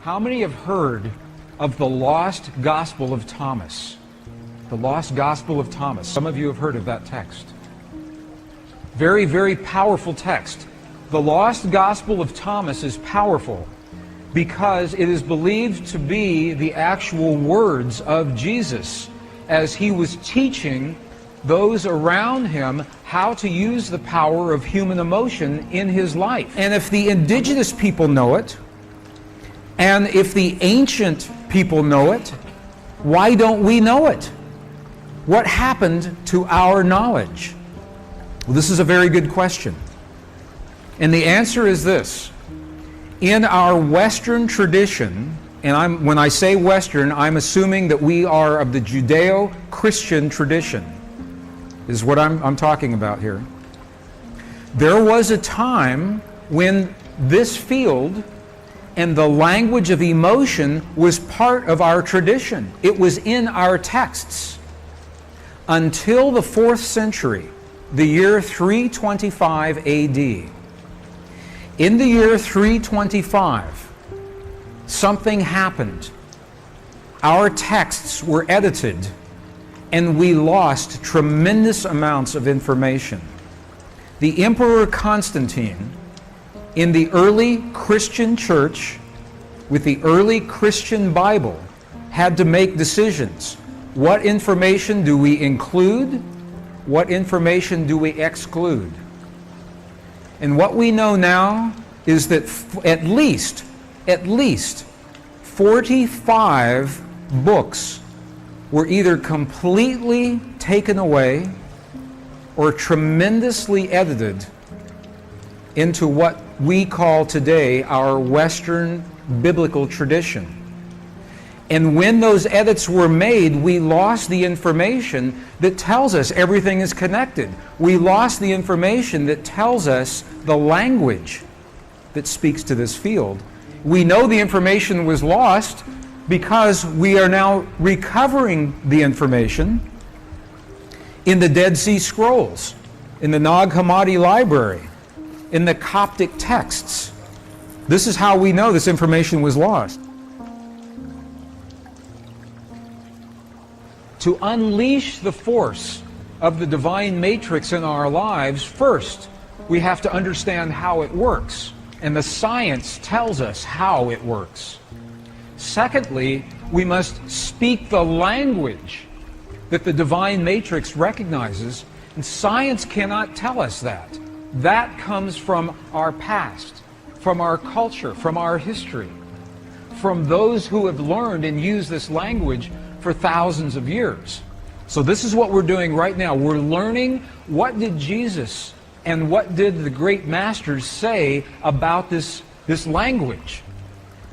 How many have heard of the lost Gospel of Thomas? The lost Gospel of Thomas. Some of you have heard of that text. Very, very powerful text. The lost Gospel of Thomas is powerful because it is believed to be the actual words of Jesus as he was teaching those around him how to use the power of human emotion in his life. And if the indigenous people know it, and if the ancient people know it, why don't we know it? What happened to our knowledge? Well, this is a very good question. And the answer is this. In our Western tradition, and when I say Western, I'm assuming that we are of the Judeo-Christian tradition, is what I'm talking about here. There was a time when this field and the language of emotion was part of our tradition. It was in our texts. Until the 4th century, the year 325 AD. In the year 325, something happened. Our texts were edited, and we lost tremendous amounts of information. The Emperor Constantine, in the early Christian church, with the early Christian Bible, had to make decisions. What information do we include? What information do we exclude? And what we know now is that at least 45 books were either completely taken away or tremendously edited into what we call today our Western biblical tradition. And when those edits were made, we lost the information that tells us everything is connected. We lost the information that tells us the language that speaks to this field. We know the information was lost because we are now recovering the information in the Dead Sea Scrolls, in the Nag Hammadi Library, in the Coptic texts. This is how we know this information was lost. To unleash the force of the divine matrix in our lives, first, we have to understand how it works. And the science tells us how it works. Secondly, we must speak the language that the divine matrix recognizes, and science cannot tell us that. That comes from our past, from our culture, from our history, from those who have learned and used this language for thousands of years. So this is what we're doing right now. We're learning what did Jesus and what did the great masters say about this language.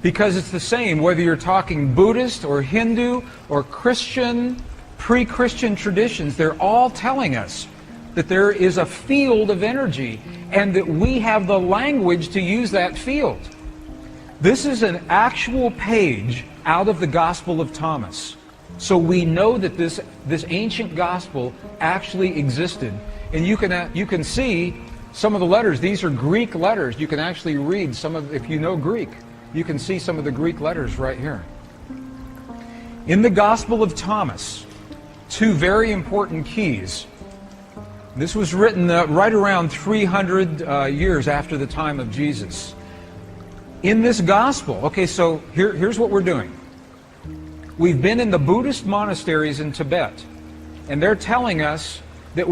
Because it's the same whether you're talking Buddhist or Hindu or Christian, pre-Christian traditions, they're all telling us that there is a field of energy and that we have the language to use that field. This is an actual page out of the Gospel of Thomas. So we know that this ancient gospel actually existed. And you can see some of the letters. These are Greek letters. You can actually read some of, if you know Greek, you can see some of the Greek letters right here. In the Gospel of Thomas, two very important keys. This was written right around 300 years after the time of Jesus. In this gospel, okay, so here's what we're doing. We've been in the Buddhist monasteries in Tibet, and they're telling us that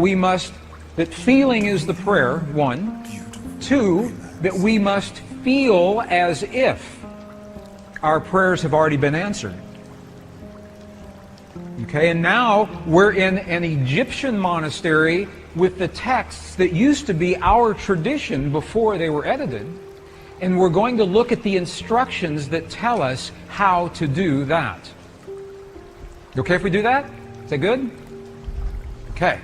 that feeling is the prayer, 1. 2, that we must feel as if our prayers have already been answered. Okay, and now we're in an Egyptian monastery with the texts that used to be our tradition before they were edited, and we're going to look at the instructions that tell us how to do that. You okay if we do that? Is that good? Okay.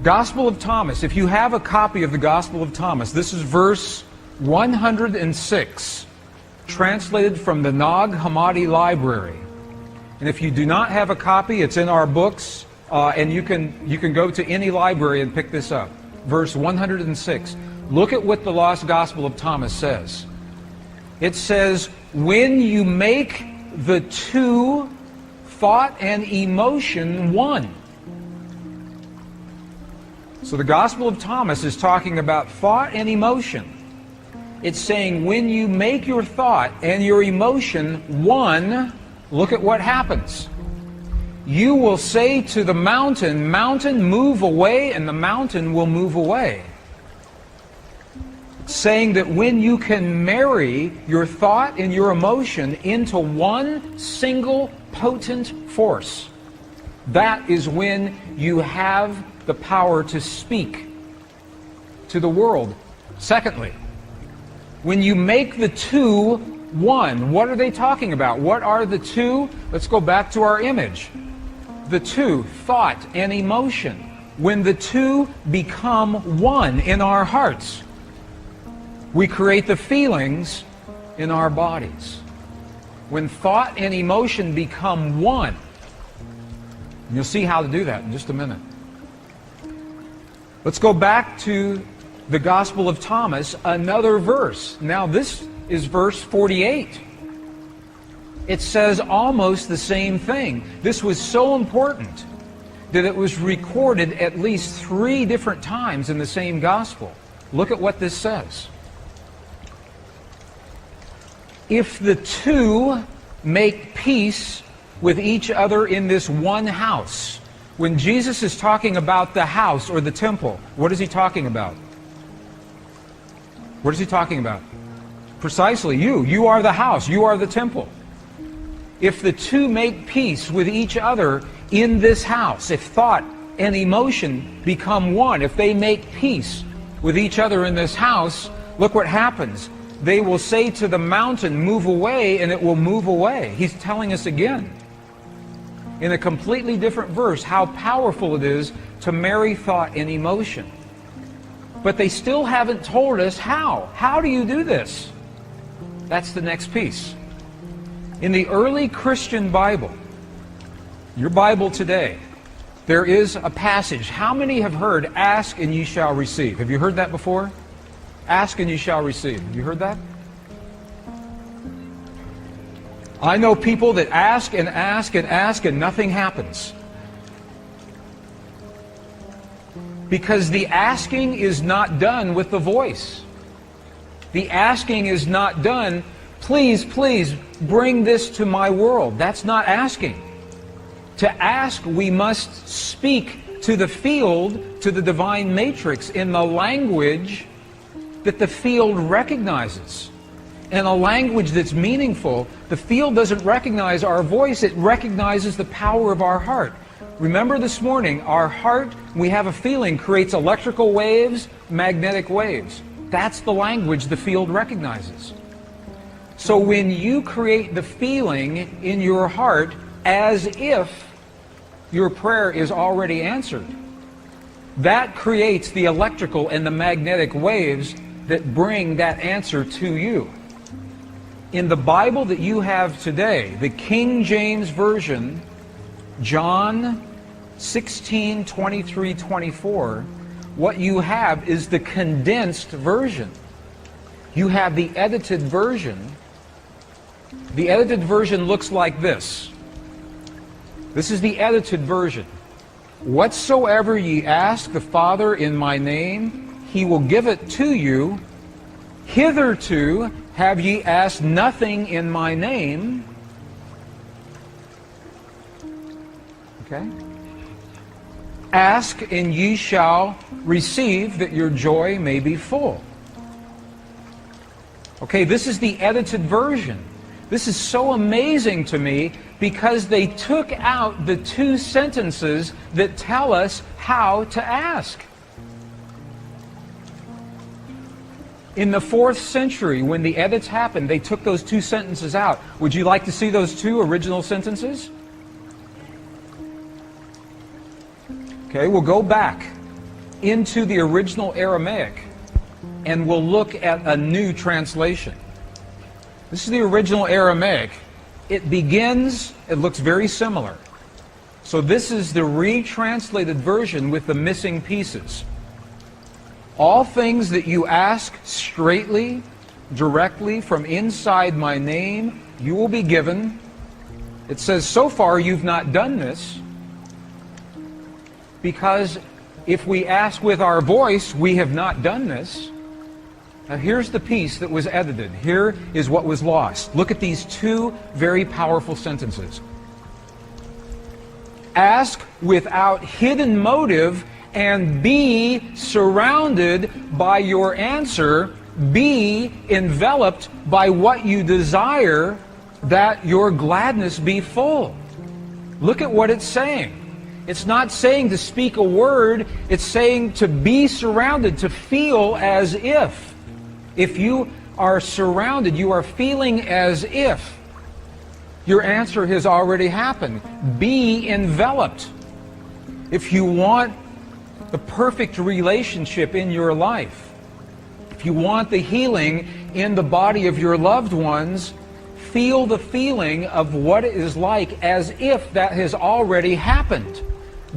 Gospel of Thomas. If you have a copy of the Gospel of Thomas, this is verse 106, translated from the Nag Hammadi Library. And if you do not have a copy, it's in our books, and you can go to any library and pick this up. Verse 106. Look at what the lost Gospel of Thomas says. It says, when you make the two, thought and emotion, one. So the Gospel of Thomas is talking about thought and emotion. It's saying when you make your thought and your emotion one, look at what happens. You will say to the mountain, mountain, move away, and the mountain will move away. Saying that when you can marry your thought and your emotion into one single potent force, that is when you have the power to speak to the world. Secondly, when you make the two one, what are they talking about? What are the two? Let's go back to our image. The two, thought and emotion. When the two become one in our hearts, we create the feelings in our bodies. When thought and emotion become one, you'll see how to do that in just a minute. Let's go back to the Gospel of Thomas, another verse. Now this is verse 48. It says almost the same thing. This was so important that it was recorded at least 3 different times in the same Gospel. Look at what this says. If the two make peace with each other in this one house. When Jesus is talking about the house or the temple, what is he talking about? What is he talking about? Precisely you. You are the house. You are the temple. If the two make peace with each other in this house, if thought and emotion become one, if they make peace with each other in this house, look what happens. They will say to the mountain, move away, and it will move away. He's telling us again, in a completely different verse, how powerful it is to marry thought and emotion. But they still haven't told us how. How do you do this? That's the next piece. In the early Christian Bible, your Bible today, there is a passage. How many have heard, ask and ye shall receive? Have you heard that before? Ask and you shall receive. Have you heard that? I know people that ask and ask and ask and nothing happens. Because the asking is not done with the voice. The asking is not done, please, please, bring this to my world. That's not asking. To ask, we must speak to the field, to the divine matrix, in the language that the field recognizes. In a language that's meaningful. The field doesn't recognize our voice, it recognizes the power of our heart. Remember this morning, our heart, we have a feeling, creates electrical waves, magnetic waves. That's the language the field recognizes. So when you create the feeling in your heart as if your prayer is already answered, that creates the electrical and the magnetic waves that bring that answer to you. In the Bible that you have today, the King James Version, John 16, 23, 24, what you have is the condensed version. You have the edited version. The edited version looks like this. This is the edited version. Whatsoever ye ask the Father in my name, he will give it to you. Hitherto have ye asked nothing in my name. Okay? Ask and ye shall receive, that your joy may be full. Okay, this is the edited version. This is so amazing to me because they took out the 2 sentences that tell us how to ask. In the 4th century, when the edits happened, they took those 2 sentences out. Would you like to see those 2 original sentences? Okay, we'll go back into the original Aramaic and we'll look at a new translation. This is the original Aramaic. It begins, it looks very similar. So this is the retranslated version with the missing pieces. All things that you ask straightly directly from inside my name, you will be given. It says, so far you've not done this, because if we ask with our voice, we have not done this. Now here's the piece that was edited. Here is what was lost. Look at these two very powerful sentences. Ask without hidden motive and be surrounded by your answer. Be enveloped by what you desire, that your gladness be full. Look at what it's saying. It's not saying to speak a word, it's saying to be surrounded, to feel as if. If you are surrounded, you are feeling as if your answer has already happened. Be enveloped. If you want the perfect relationship in your life, if you want the healing in the body of your loved ones, feel the feeling of what it is like as if that has already happened.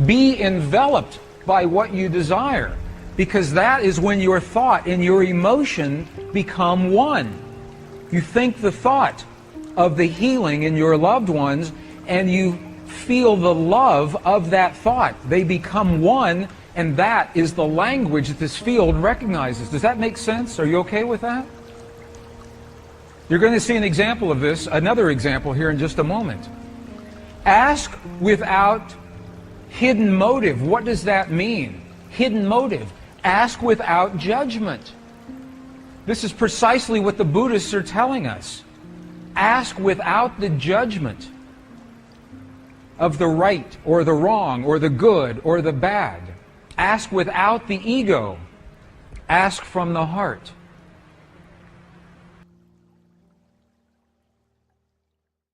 Be enveloped by what you desire, because that is when your thought and your emotion become one. You think the thought of the healing in your loved ones, and you feel the love of that thought. They become one, and that is the language that this field recognizes. Does that make sense? Are you okay with that? You're going to see an example of this, another example here in just a moment. Ask without hidden motive. What does that mean? Hidden motive. Ask without judgment. This is precisely what the Buddhists are telling us. Ask without the judgment of the right or the wrong or the good or the bad. Ask without the ego. Ask from the heart.